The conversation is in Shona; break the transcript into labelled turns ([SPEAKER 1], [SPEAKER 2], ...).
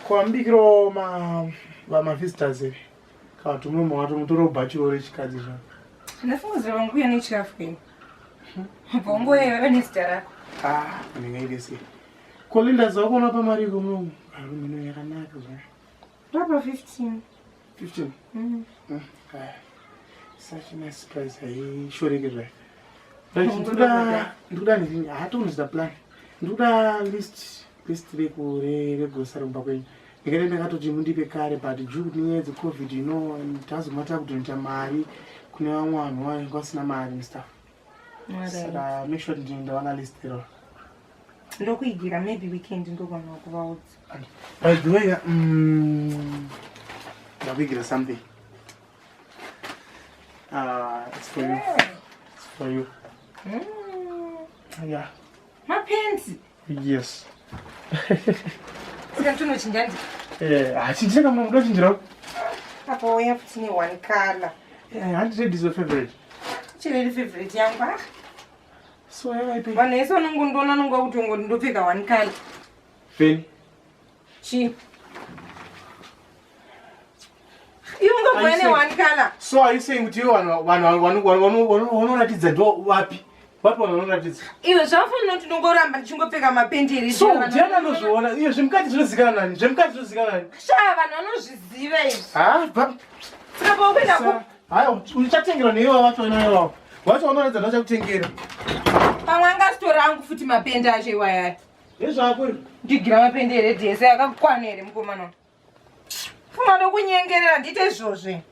[SPEAKER 1] Kwambikiro ma visitors kana tumwe watu mutoro bachiro rechikadzi zva.
[SPEAKER 2] Ndafunga vangu ya nechikafu kini. Bombo yewe nestara.
[SPEAKER 1] Ndingaidese. Kolinda zakona pa mari komungu. Arumino yakanaka zva.
[SPEAKER 2] Rapa 15.
[SPEAKER 1] 15. Such a nice surprise. Shoreke zva. Nduda ndini hatonzida plan. Nduda list regrocery kumba kwenyu. Ndikaenda ndakatoti mundipe kare but due to COVID tazomata kudonta mari kune vamwe vanhu vanga vasina mari stuff. Saka make sure ndawana list iro.
[SPEAKER 2] Ndokuigira maybe weekend ndogona kuvaudza.
[SPEAKER 1] By the way, ndakuigira something. It's for you. It's for you. Yeah.
[SPEAKER 2] My pants.
[SPEAKER 1] Yes.
[SPEAKER 2] Sikantuno chinjandi.
[SPEAKER 1] Chinjaka mnamdo chinjira.
[SPEAKER 2] Hapo yafuti ni one color.
[SPEAKER 1] Handred is your favorite.
[SPEAKER 2] Chile favorite yangu.
[SPEAKER 1] So I pay.
[SPEAKER 2] Vanessa nongondona nongwa kuti ngondopfeka one color.
[SPEAKER 1] Feni.
[SPEAKER 2] Chi. Yunga bwene one color.
[SPEAKER 1] So are you saying with you wanoratidza ndo wapi? Wapi wanoratidza?
[SPEAKER 2] Iwe zvafuna kuti nongoramba ndichingopfeka mapenderi.
[SPEAKER 1] So ndiana nozviona. Iyo zvimukati zvinozikana nani? Zvimukati zvinozikana nani?
[SPEAKER 2] Shava vanozviziva izvi. Saka paupenda ku.
[SPEAKER 1] Haya, uchatengera newe wacho nayo. Wacho unoratidza ndachakutengera.
[SPEAKER 2] Pamwe angasitora angu futi mapende acho iwaya.
[SPEAKER 1] Yezvako.
[SPEAKER 2] Ndigira mapende eRed yese akakwana here mukomana. Fuma ndokunyengerera ndite izvozve.